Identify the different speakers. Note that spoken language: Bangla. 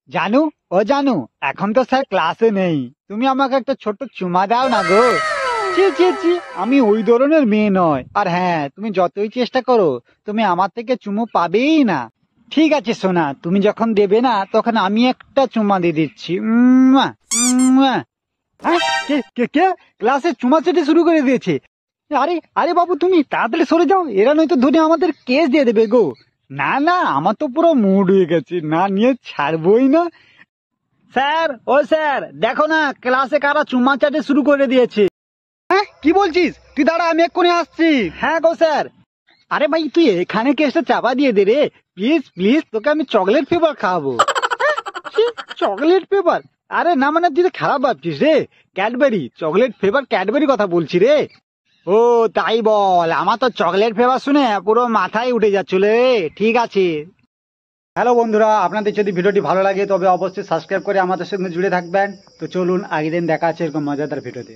Speaker 1: জানু, ও জানু, এখন তো স্যার ক্লাসে নেই। তুমি আমাকে একটা ছোট্ট চুমা দাও না গো। ছি ছি ছি, আমি ওই ধরনের মেয়ে নয়। আর হ্যাঁ, তুমি যতই চেষ্টা করো, তুমি আমার থেকে চুমু পাবেই না। ঠিক আছে সোনা, তুমি যখন দেবে না তখন আমি একটা চুমা দিয়ে দিচ্ছি। উম্মুয়া, উম্মুয়া। হ্যাঁ, কে কে কে ক্লাসে চুমা চেটে শুরু করে দিয়েছে। আরে আরে বাবু, তুমি তাড়াতাড়ি সরে যাও, এরা নয়তো ধরে আমাদের কেস দিয়ে দেবে গো। না না, আমার তো পুরো মুড হয়ে গেছে, না নিয়ে ছাড়বই না। স্যার, ও স্যার, দেখো না ক্লাসে কারা চুমা চাটে শুরু করে দিয়েছে। হ্যাঁ, কি বলছিস? তুই দাঁড়া, আমি এক্ষুনি আসছি। হ্যাঁ গো স্যার। আরে ভাই, তুই এখানে কেসটা চাপা দিয়ে দে রে। প্লিজ প্লিজ, তোকে আমি চকলেট ফ্লেভার খাওয়াবো। Chocolate flavour? আরে না, মানে তুই তো খারাপ ভাবছিস রে। ক্যাডবেরি, চকলেট ফ্লেভার ক্যাডবেরি কথা বলছি রে। ও তাই বল, আমার তো চকলেট ফ্লেভার শুনে পুরো মাথায় উঠে যাচ্ছিল রে। ঠিক আছে। হ্যালো বন্ধুরা, আপনাদের যদি ভিডিওটি ভালো লাগে তবে অবশ্যই সাবস্ক্রাইব করে আমাদের সঙ্গে জুড়ে থাকবেন। তো চলুন, আগের দিন দেখা আছে এরকম মজাদার ভিডিওতে।